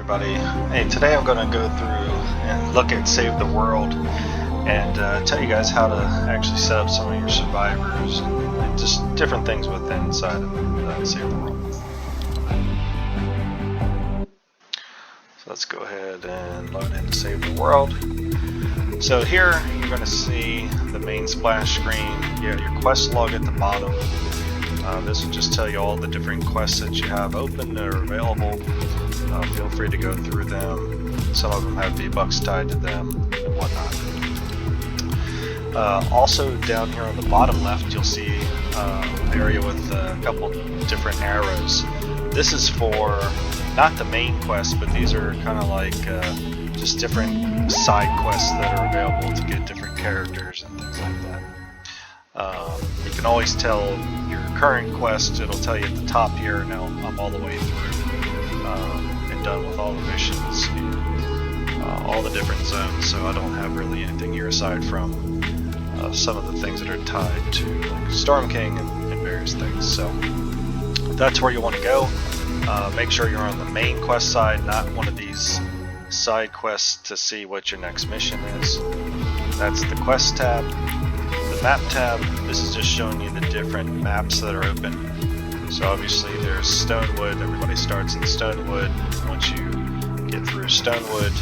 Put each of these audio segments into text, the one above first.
everybody. Hey, today I'm going to go through and look at Save the World and tell you guys how to actually set up some of your survivors and just different things within inside of Save the World. So let's go ahead and load into Save the World. So here you're going to see the main splash screen. You have your quest log at the bottom. This will just tell you all the different quests that you have open or available. Feel free to go through them. Some of them have V-Bucks tied to them and whatnot. Also down here on the bottom left you'll see an area with a couple different arrows. This is for not the main quest, but these are kind of like just different side quests that are available to get different characters and things like that. You can always tell your current quest. It'll tell you at the top here. Now I'm all the way through and done with all the missions and all the different zones, so I don't have really anything here aside from some of the things that are tied to like Storm King and various things. So that's where you want to go. Make sure you're on the main quest side, not one of these side quests to see what your next mission is. That's the quest tab. The map tab, this is just showing you the different maps that are open. So obviously there's Stonewood. Everybody starts in Stonewood. Once you get through Stonewood,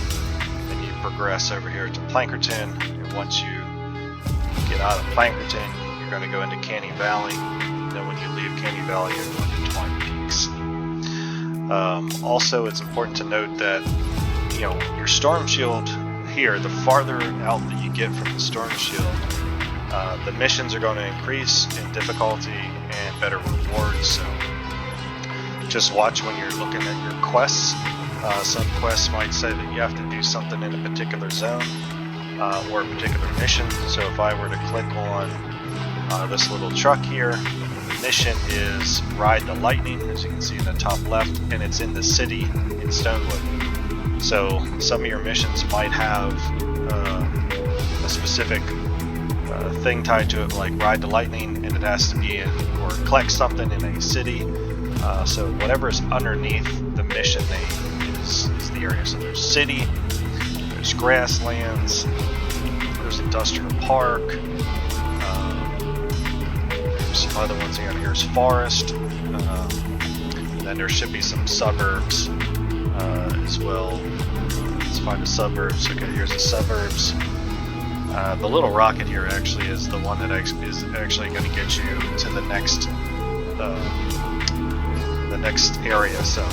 then you progress over here to Plankerton, and once you get out of Plankerton, you're going to go into Canny Valley. Then when you leave Canny Valley, you're going to Twine Peaks. Also, it's important to note that your Storm Shield here, the farther out that you get from the Storm Shield, the missions are going to increase in difficulty and better rewards. So just watch when you're looking at your quests. Some quests might say that you have to do something in a particular zone or a particular mission. So if I were to click on this little truck here, the mission is Ride the Lightning, as you can see in the top left, and it's in the city in Stonewood. So some of your missions might have a specific thing tied to it, like Ride the Lightning, and it has to be in or collect something in a city. So whatever's underneath the mission name is the area. So there's city, there's grasslands, there's industrial park, there's some other ones here. Here's forest, and then there should be some suburbs as well. Let's find the suburbs. Okay, here's the suburbs. The little rocket here actually is the one that is actually going to get you to the next area. So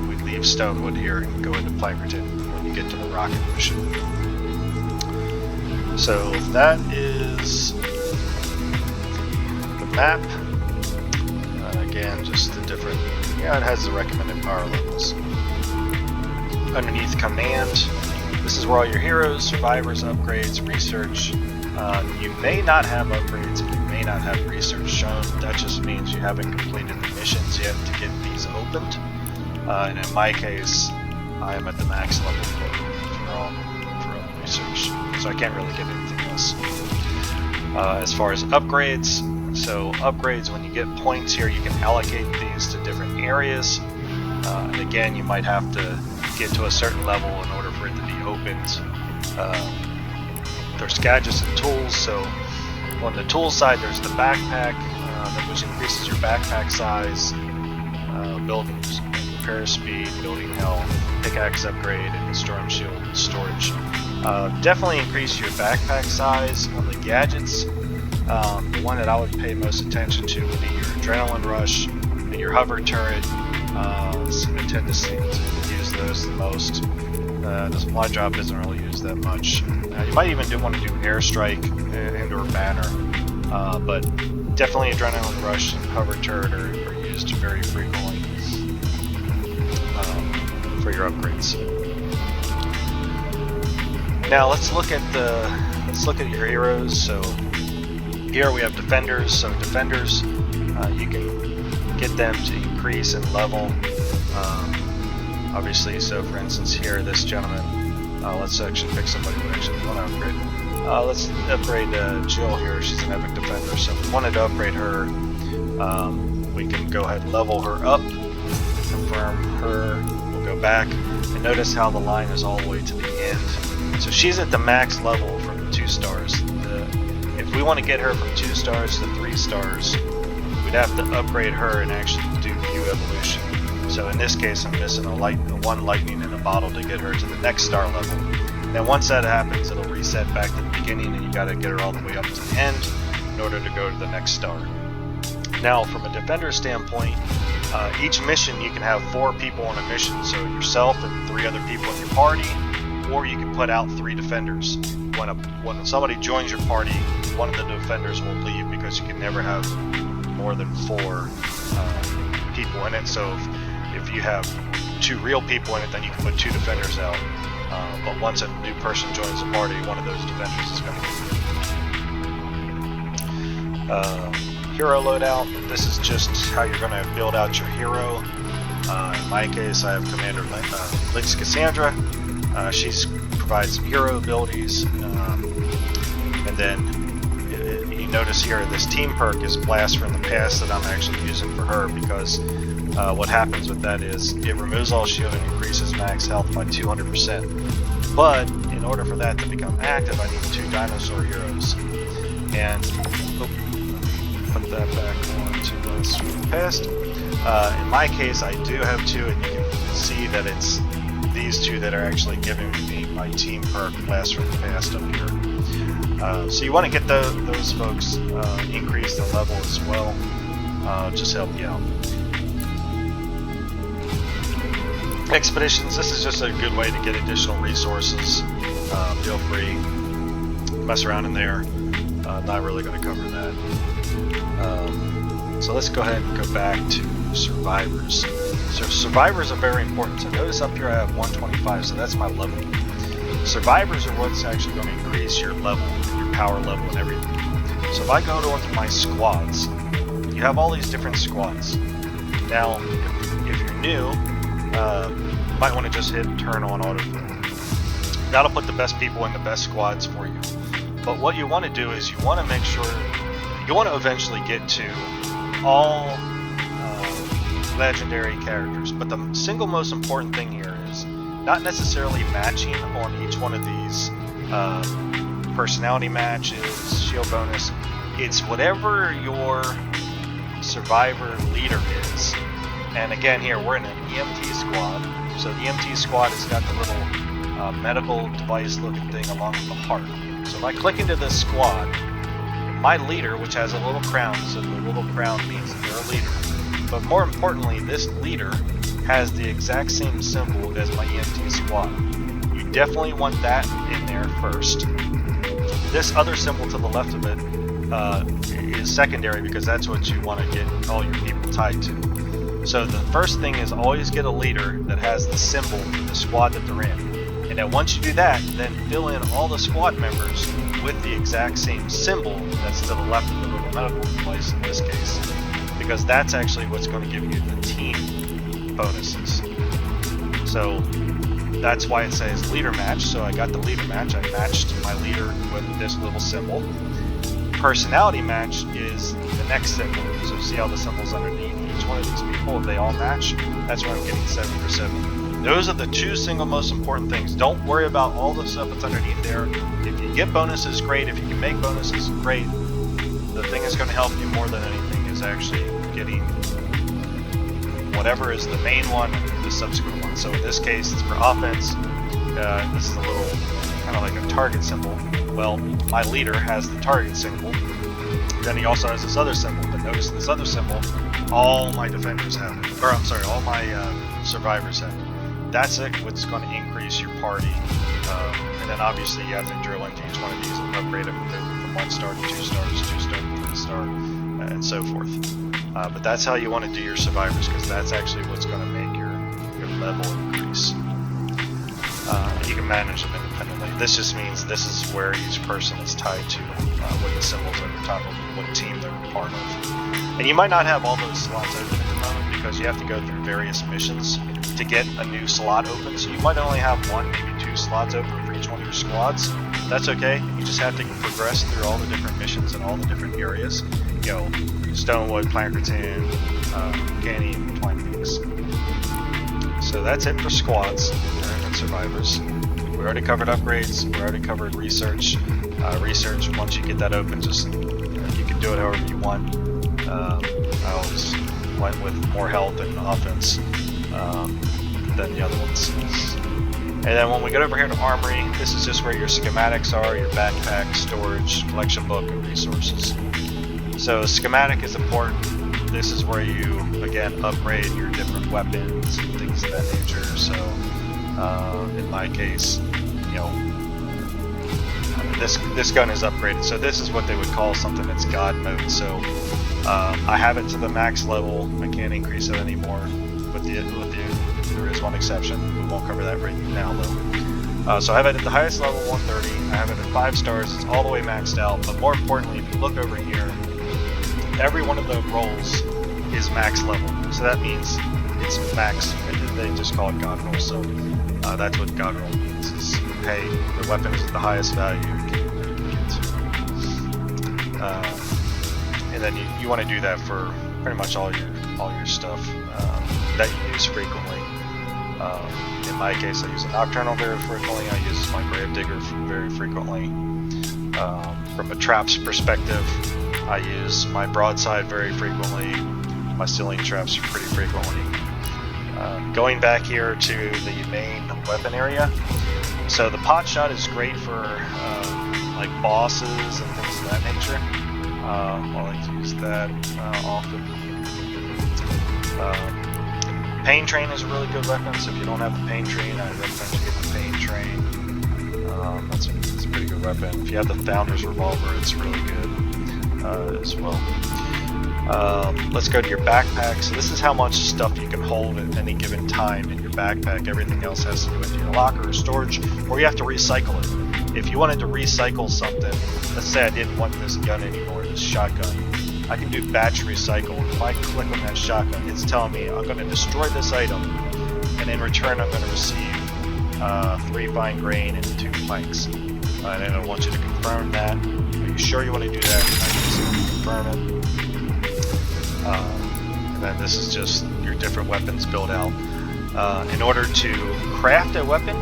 we leave Stonewood here and go into Plankerton when you get to the rocket mission. So that is the map. Again, just the different. Yeah, it has the recommended power levels. Underneath command, this is where all your heroes, survivors, upgrades, research. You may not have upgrades and you may not have research shown. That just means you haven't completed the missions yet to get these opened. And in my case, I am at the max level for all research, so I can't really get anything else. As far as upgrades, so upgrades, when you get points here, you can allocate these to different areas. And again, you might have to get to a certain level in order for it to be opened. There's gadgets and tools. So on the tool side, there's the backpack, which increases your backpack size, building repair speed, building health, pickaxe upgrade, and the storm shield storage. Definitely increase your backpack size. On the gadgets, the one that I would pay most attention to would be your adrenaline rush and your hover turret. I tend to use those the most. The supply drop doesn't really use that much. You might even want to do airstrike and or banner, but definitely adrenaline rush and hover turret are used very frequently for your upgrades. Now let's look at your heroes. So here we have defenders. So defenders, you can get them to increase in level. Obviously, so for instance here, this gentleman, let's actually pick somebody who actually want to upgrade. Let's upgrade Jill here. She's an epic defender, so if we wanted to upgrade her, we can go ahead and level her up, confirm her. We'll go back and notice how the line is all the way to the end. So she's at the max level from the 2 stars. If we want to get her from 2 stars to 3 stars, we'd have to upgrade her and actually do Q evolution. So in this case, I'm missing a 1 lightning in a bottle to get her to the next star level. Then once that happens, it'll reset back to the beginning, and you got to get her all the way up to the end in order to go to the next star. Now, from a defender standpoint, each mission you can have 4 people on a mission, so yourself and 3 other people in your party, or you can put out 3 defenders. When somebody joins your party, one of the defenders will leave because you can never have more than 4 people in it. So if you have 2 real people in it, then you can put 2 defenders out. But once a new person joins the party, one of those defenders is going to leave. Hero loadout. This is just how you're going to build out your hero. In my case, I have Commander Lynx Cassandra. She provides some hero abilities, and then you notice here this team perk is Blast from the Past that I'm actually using for her, because what happens with that is it removes all shield and increases max health by 200%. But in order for that to become active, I need 2 dinosaur heroes. And put that back on to Blast from the Past. In my case, I do have 2, and you can see that it's these 2 that are actually giving me my team perk Blast from the Past up here. So you want to get those folks increased in level as well. Just help you out. Expeditions, this is just a good way to get additional resources. Feel free, mess around in there. Not really going to cover that. So let's go ahead and go back to survivors. So survivors are very important. So notice up here I have 125, so that's my level. Survivors are what's actually going to increase your level, your power level and everything. So if I go to my squads, you have all these different squads. Now, if you're new, you might want to just hit turn on autofill. That'll put the best people in the best squads for you. But what you want to do is you want to make sure, you want to eventually get to all legendary characters. But the single most important thing here is not necessarily matching on each one of these personality matches, shield bonus. It's whatever your survivor leader is. And again, here we're in an EMT squad. So the EMT squad has got the little medical device looking thing along with the heart. So if I click into this squad, my leader, which has a little crown, so the little crown means that they're a leader. But more importantly, this leader has the exact same symbol as my EMT squad. You definitely want that in there first. This other symbol to the left of it is secondary, because that's what you want to get all your people tied to. So the first thing is always get a leader that has the symbol for the squad that they're in. And then once you do that, then fill in all the squad members with the exact same symbol that's to the left of the little medical device in this case. Because that's actually what's going to give you the team bonuses. So that's why it says leader match. So I got the leader match. I matched my leader with this little symbol. Personality match is the next symbol. So see how the symbols underneath each one of these people, if they all match, that's where I'm getting 7 for 7. Those are the 2 single most important things. Don't worry about all the stuff that's underneath there. If you get bonuses, great. If you can make bonuses, great. The thing that's going to help you more than anything is actually getting whatever is the main one and the subsequent one. So in this case, it's for offense. This is a little kind of like a target symbol. Well, my leader has the target symbol. Then he also has this other symbol. But notice this other symbol, all my defenders have it. Or I'm sorry, all my survivors have it. That's it, what's going to increase your party. And then obviously you have to drill into each one of these and upgrade them from 1 star to 2 stars, 2 star to 3 star, and so forth. But that's how you want to do your survivors, because that's actually what's going to make your level increase. You can manage them independently. This just means this is where each person is tied to, with the symbols at the top of what team they're part of. And you might not have all those slots open at the moment, because you have to go through various missions to get a new slot open. So you might only have 1, maybe 2 slots open for each one of your squads. That's okay. You just have to progress through all the different missions in all the different areas. You know, Stonewood, Plankerton, Canyon, Twine Peaks. So So that's it for squads and survivors. We already covered upgrades. We already covered research. Research, once you get that open, just you can do it however you want. I always went with more health and offense than the other ones. And then when we get over here to Armory, this is just where your schematics are, your backpack, storage, collection book, and resources. So schematic is important. This is where you, again, upgrade your different weapons and things of that nature. So in my case, you know, this gun is upgraded. So this is what they would call something that's God mode. So I have it to the max level. I can't increase it anymore. There is one exception. We won't cover that right now though. So I have it at the highest level, 130. I have it at 5 stars. It's all the way maxed out. But more importantly, if you look over here, every one of the rolls is max level. So that means it's max. They just call it God roll. So that's what God roll means. Is hey, the weapon is at the highest value. And then you want to do that for pretty much all your stuff that you use frequently. In my case, I use a Nocturnal very frequently. I use my Gravedigger very frequently. From a traps perspective, I use my broadside very frequently. My ceiling traps pretty frequently. Going back here to the main weapon area. So the pot shot is great for like bosses and things of that nature. I like to use that often. Pain Train is a really good weapon, so if you don't have the Pain Train, I recommend you get the Pain Train. That's a pretty good weapon. If you have the Founder's Revolver, it's really good as well. Let's go to your backpack. So this is how much stuff you can hold at any given time in your backpack. Everything else has to go into your locker or storage, or you have to recycle it. If you wanted to recycle something, let's say I didn't want this gun anymore, this shotgun, I can do batch recycle. If I click on that shotgun, it's telling me I'm going to destroy this item, and in return I'm going to receive 3 fine grain and 2 planks. And then I want you to confirm that. Are you sure you want to do that? I just confirm it. And then this is just your different weapons build out. In order to craft a weapon,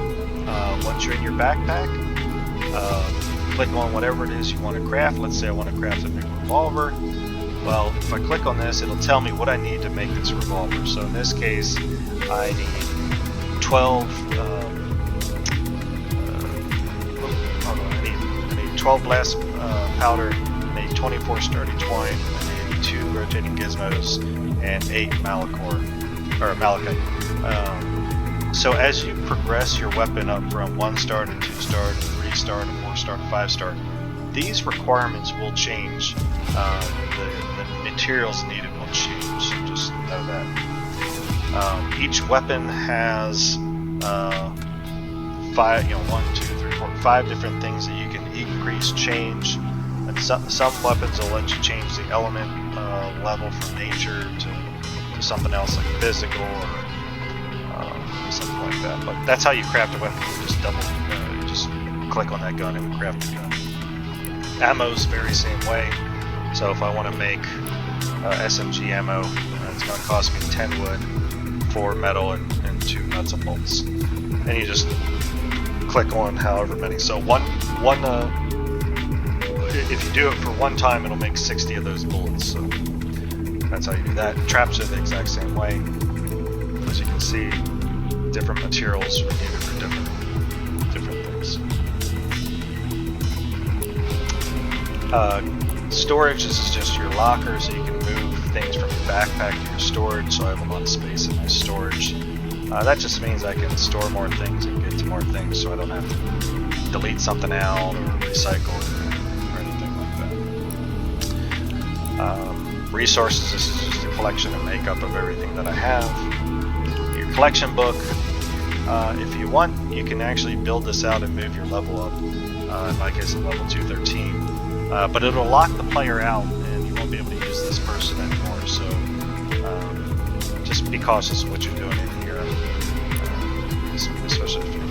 once you're in your backpack, click on whatever it is you want to craft. Let's say I want to craft a big revolver. Well, if I click on this, it'll tell me what I need to make this revolver. So in this case, I need 12. I need 12 blast powder. I need 24 sturdy twine. I need 2 rotating gizmos and 8 malachite. So as you progress your weapon up from 1 star to 2 star to 3 star to 4 star to 5 star, these requirements will change. The materials needed will change. So just know that. Each weapon has 5 different things that you can increase, change. And some weapons will let you change the element level from nature to something else like physical or something like that. But that's how you craft a weapon. You just click on that gun and craft the gun. Ammo's very same way. So if I want to make SMG ammo, it's going to cost me 10 wood, 4 metal, and 2 nuts and bolts. And you just click on however many. So if you do it for 1 time, it'll make 60 of those bullets. So that's how you do that. Traps are the exact same way. As you can see, different materials are needed for different things. Storage, this is just your locker, so you can move things from your backpack to your storage. So I have a lot of space in my storage. That just means I can store more things and get to more things, so I don't have to delete something out or recycle or anything like that. Resources, this is just a collection and makeup of everything that I have. Your collection book, if you want, you can actually build this out and move your level up. In my case, I'm level 213. But it'll lock the player out, and you won't be able to use this person anymore. So just be cautious of what you're doing in here, especially if you're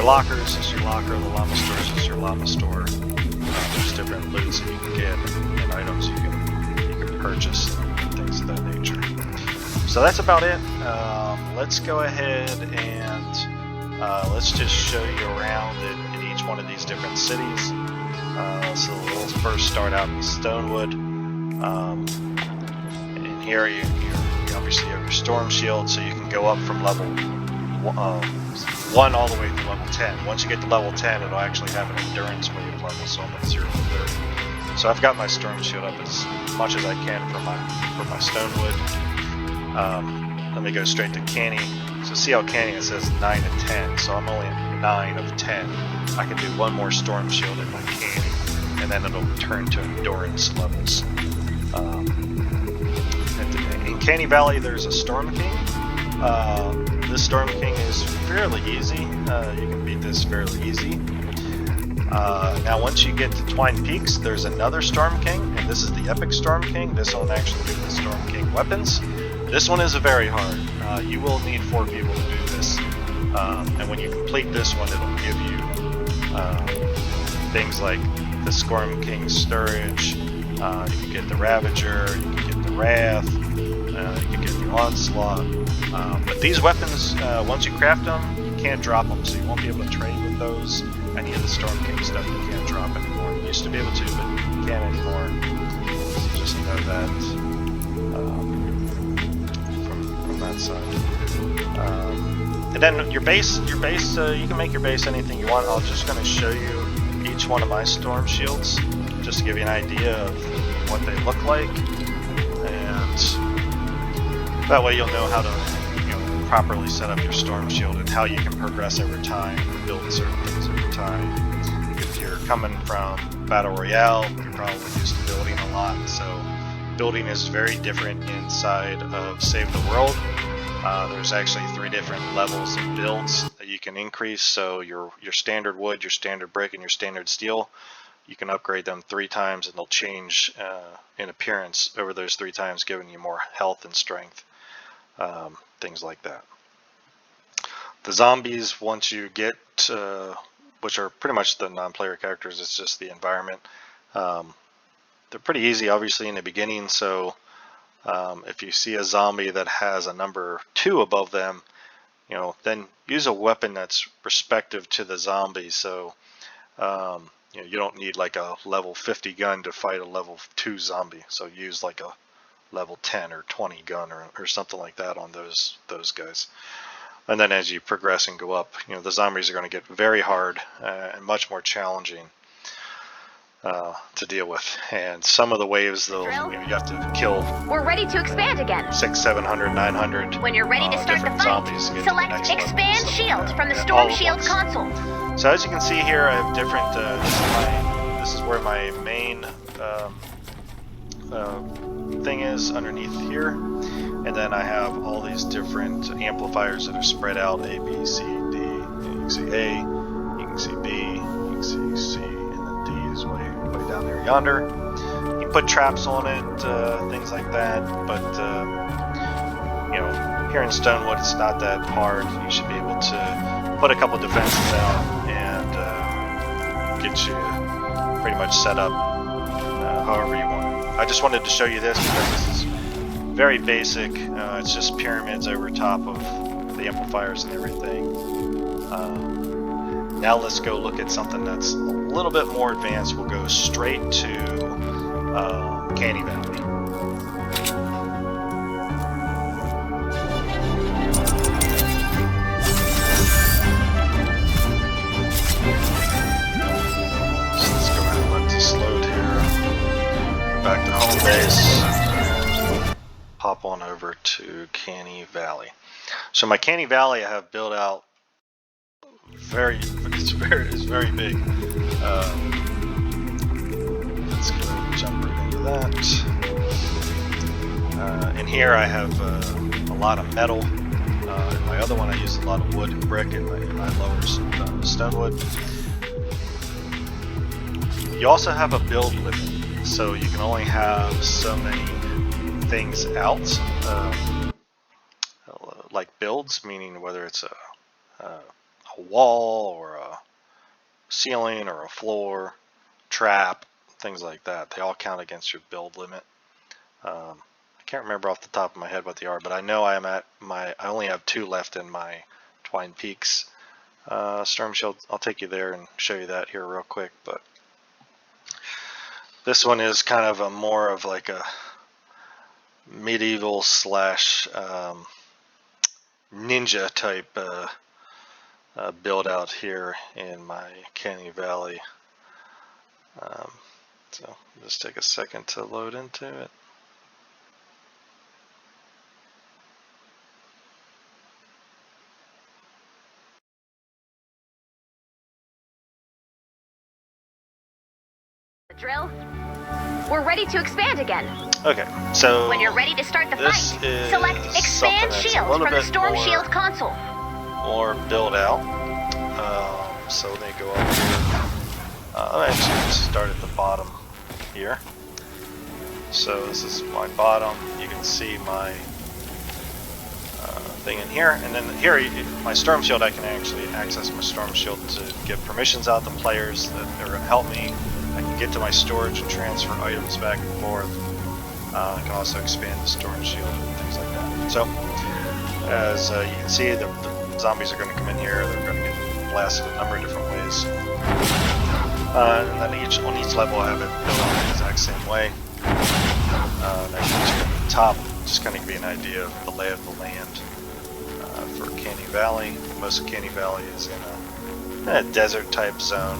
your lockers is your locker. The llama stores is your llama store. There's different loots that you can get and items you can purchase and things of that nature. So that's about it. Let's go ahead and let's just show you around in each one of these different cities. So we'll first start out in Stonewood. And here you obviously have your storm shield, so you can go up from level 1 all the way to level 10. Once you get to level 10, it'll actually have an endurance wave level, so I'm at 0 to 30. So I've got my storm shield up as much as I can for my Stonewood. Let me go straight to Canny. So see how Canny, it says 9 to 10, so I'm only at 9 of 10. I can do one more storm shield in my Canny, and then it'll turn to endurance levels. In Canny Valley, there's a Storm King. This Storm King is fairly easy. You can beat this fairly easy. Now once you get to Twine Peaks, there's another Storm King, and this is the Epic Storm King. This one actually gives the Storm King weapons. This one is very hard. You will need 4 people to do this. And when you complete this one, it'll give you things like the Storm King Sturridge, you can get the Ravager, you can get the Wrath, you can get the Onslaught. But these weapons, once you craft them, you can't drop them, so you won't be able to trade with those. Any of the Storm King stuff you can't drop anymore. You used to be able to, but you can't anymore. So just know that from that side. And then your base, you can make your base anything you want. I'm just going to show you each one of my storm shields, just to give you an idea of what they look like, and that way you'll know how to properly set up your storm shield and how you can progress over time and build certain things over time. If you're coming from Battle Royale, you're probably used to building a lot, so building is very different inside of Save the World. There's actually 3 different levels of builds that you can increase. So your standard wood, your standard brick, and your standard steel, you can upgrade them 3 times, and they'll change in appearance over those 3 times, giving you more health and strength, things like that. The zombies, once you get, which are pretty much the non-player characters, it's just the environment. They're pretty easy, obviously, in the beginning. So if you see a zombie that has a number 2 above them, then use a weapon that's respective to the zombie. So you don't need like a level 50 gun to fight a level 2 zombie. So use like a level 10 or 20 gun or something like that on those guys. And then as you progress and go up, the zombies are going to get very hard and much more challenging to deal with. And some of the waves, though, you have to kill. We're ready to expand again. 600, 700, 900. When you're ready to start the fight, select Expand Shield from the Storm Storm Shield console. So as you can see here, I have different. This is where my main thing is, underneath here, and then I have all these different amplifiers that are spread out: A, B, C, D. You can see A, you can see B, you can see C, and then D is way down there yonder. You can put traps on it, things like that. But here in Stonewood, it's not that hard. You should be able to put a couple defenses out and get you pretty much set up however you want. I just wanted to show you this because this is very basic. It's just pyramids over top of the amplifiers and everything. Now let's go look at something that's a little bit more advanced. We'll go straight to Canny Valley. So let's go ahead and let this load here. Back to home base. Pop on over to Canny Valley. So my Canny Valley, I have built out it's very big. Let's go jump right into that. In here I have a lot of metal. In my other one I use a lot of wood and brick in my lower Stonewood. You also have a build limit, so you can only have so many things out, like builds, meaning whether it's a wall or a ceiling or a floor, trap, things like that. They all count against your build limit. I can't remember off the top of my head what they are, but I know I am at I only have 2 left in my Twine Peaks storm shield. I'll take you there and show you that here real quick. But this one is kind of a more of like a medieval slash ninja type build out here in my Canny Valley. So just take a second to load into it. Drill. We're ready to expand again. Okay, so when you're ready to start the fight, select Expand Shield from the Storm Shield console. More build out. So they go up here. I'll actually just start at the bottom here. So this is my bottom. You can see my thing in here, and then here my Storm Shield. I can actually access my Storm Shield to give permissions out to players that are going to help me. I can get to my storage and transfer items back and forth. I can also expand the Storm Shield and things like that. So as you can see, the zombies are going to come in here. They're going to get blasted a number of different ways. And then on each level I have it built out the exact same way. And I can at the top just kind of give you an idea of the lay of the land for Canny Valley. Most of Canny Valley is in a desert type zone.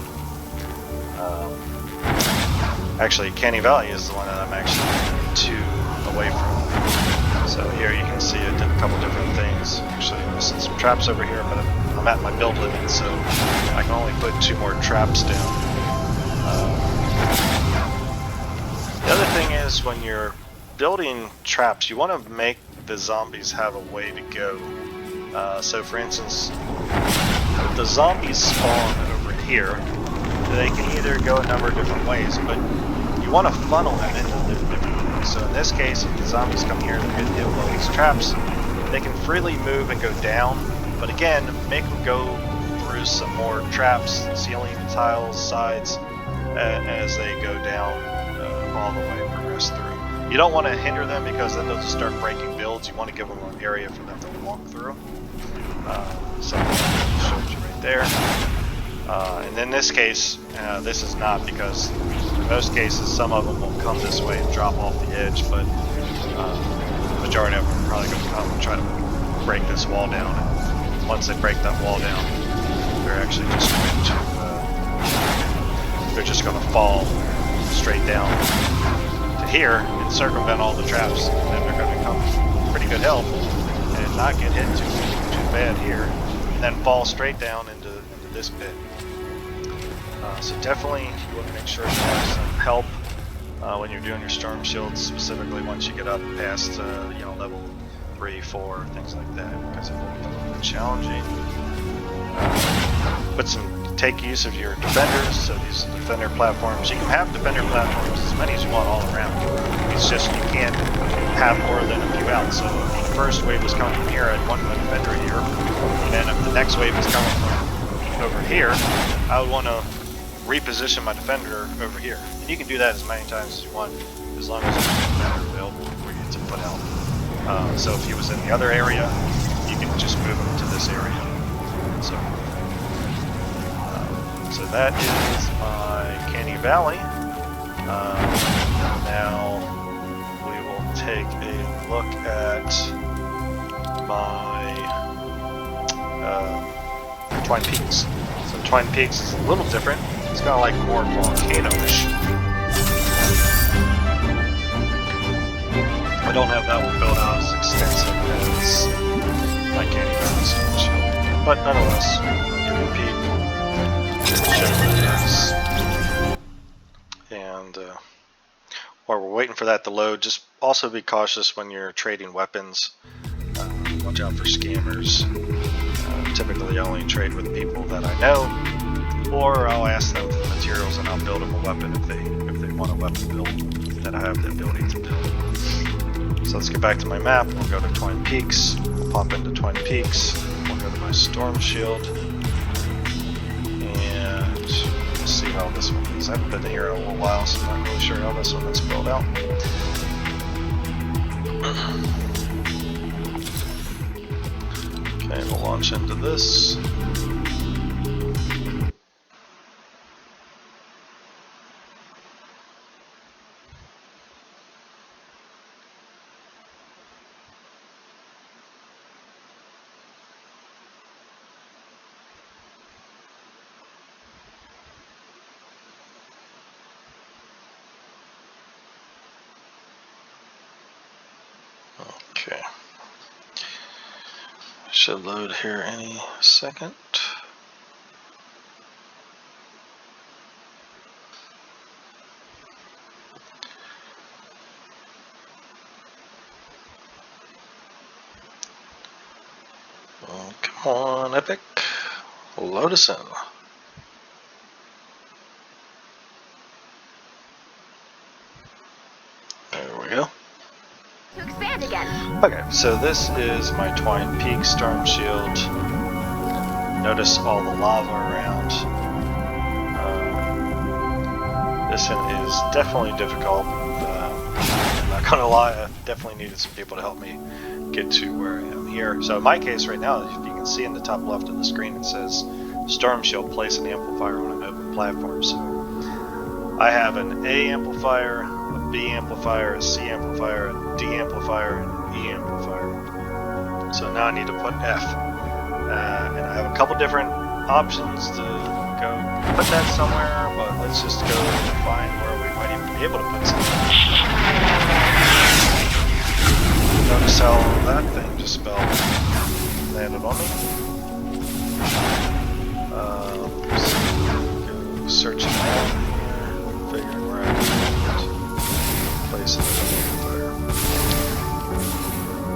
Actually, Canny Valley is the one that I'm actually 2 away from. So here you can see I did a couple different things. Actually, missing some traps over here, but I'm at my build limit, so I can only put 2 more traps down. The other thing is when you're building traps, you want to make the zombies have a way to go. So for instance, if the zombies spawn over here, they can either go a number of different ways, but you want to funnel them into the different ways. So in this case, if the zombies come here, they're going to hit all these traps. They can freely move and go down, but again, make them go through some more traps, ceiling, tiles, sides, as they go down all the way and progress through. You don't want to hinder them because then they'll just start breaking builds. You want to give them an area for them to walk through. So I showed you right there. And in this case, this is not, because in most cases some of them will come this way and drop off the edge, but the majority of them are probably going to come and try to break this wall down. And once they break that wall down, they're actually just going to fall straight down to here and circumvent all the traps, and then they're going to come pretty good health and not get hit too bad here, and then fall straight down into this pit. So definitely you want to make sure you have some help when you're doing your storm shields, specifically once you get up past level 3, 4, things like that, because it will be a little bit challenging. Take use of your defenders. So these defender platforms, you can have defender platforms as many as you want all around. It's just you can't have more than a few out. So if the first wave was coming from here, I'd want my defender here, and then if the next wave is coming from over here, I would want to reposition my defender over here. And you can do that as many times as you want, as long as there's a defender available for you to put out. So if he was in the other area, you can just move him to this area. So that is my Canny Valley. Now we will take a look at my Twine Peaks. So Twine Peaks is a little different. It's kind of like more volcano-ish. I don't have that one built out as extensive as my Canny Valley storage, but nonetheless, I'll give you a peek. Show what it is. And while we're waiting for that to load, just also be cautious when you're trading weapons. Watch out for scammers. Typically I only trade with people that I know, or I'll ask them for the materials and I'll build them a weapon if they want a weapon build that I have the ability to build. So let's get back to my map. We'll go to Twine Peaks. We'll pop into Twine Peaks. We'll go to my Storm Shield. See how this one is. I haven't been here in a little while, so I'm not really sure how this one is built out. Okay, we'll launch into this. Okay. Should load here any second. Oh, come on, Epic. Load us in. There we go. To expand again. Okay, so this is my Twine Peak Storm Shield. Notice all the lava around. This one is definitely difficult. I'm not gonna lie, I definitely needed some people to help me get to where I am here. So in my case right now, if you can see in the top left of the screen, it says Storm Shield, place an amplifier on an open platform. So I have an A amplifier, a B amplifier, a C amplifier, a D amplifier, and an E amplifier. So now I need to put F. And I have a couple different options to go put that somewhere, but let's just go find where we might even be able to put something. Notice how that thing just landed on me. So go searching around here, figuring where I can place it in the amplifier.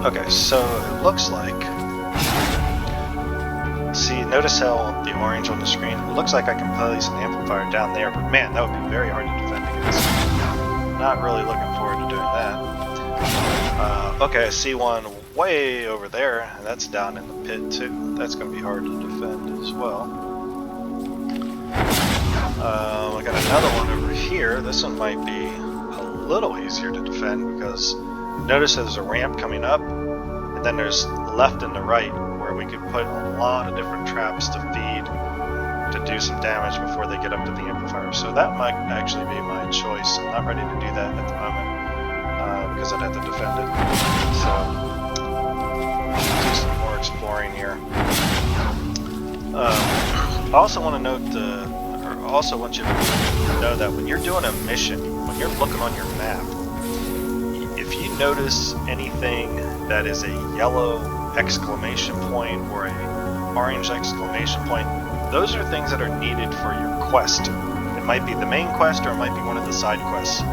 Okay, so it looks like. See, notice how the orange on the screen, it looks like I can place an amplifier down there, but man, that would be very hard to defend against. Not really looking forward to doing that. Okay, I see one way over there, and that's down in the pit too. That's going to be hard to defend as well. I got another one over here. This one might be a little easier to defend because notice there's a ramp coming up, and then there's left and the right, where we could put a lot of different traps to feed to do some damage before they get up to the amplifier. So that might actually be my choice. I'm not ready to do that at the moment because I'd have to defend it. So do some more exploring here. I also want to note, or also want you to know that when you're doing a mission, when you're looking on your map, if you notice anything that is a yellow exclamation point or a orange exclamation point, those are things that are needed for your quest. It might be the main quest or it might be one of the side quests.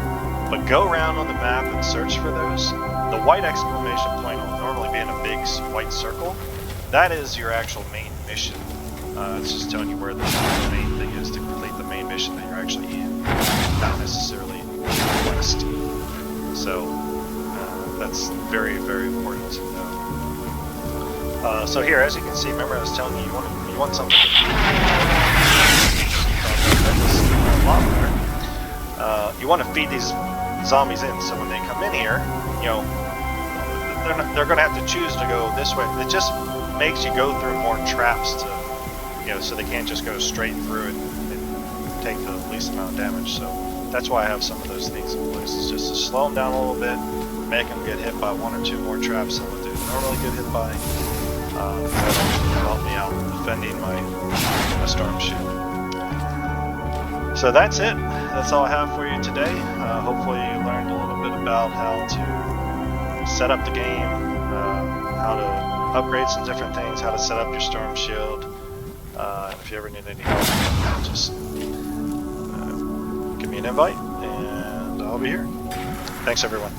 But go around on the map and search for those. The white exclamation point will normally be in a big white circle. That is your actual main mission. It's just telling you where the main thing is to complete the main mission that you're actually in, not necessarily the quest. So that's very, very important to know. So here, as you can see, remember I was telling you, you want something to you want to feed these zombies in, so when they come in here, you know, they're going to have to choose to go this way. It just makes you go through more traps to, you know, so they can't just go straight through it and take the least amount of damage. So that's why I have some of those things in place. It's just to slow them down a little bit, make them get hit by one or two more traps than what they normally get hit by. That'll help me out defending my storm shield. So that's it. That's all I have for you today. Hopefully you learned a little bit about how to set up the game, how to upgrade some different things, how to set up your storm shield. If you ever need any help, just give me an invite and I'll be here. Thanks everyone.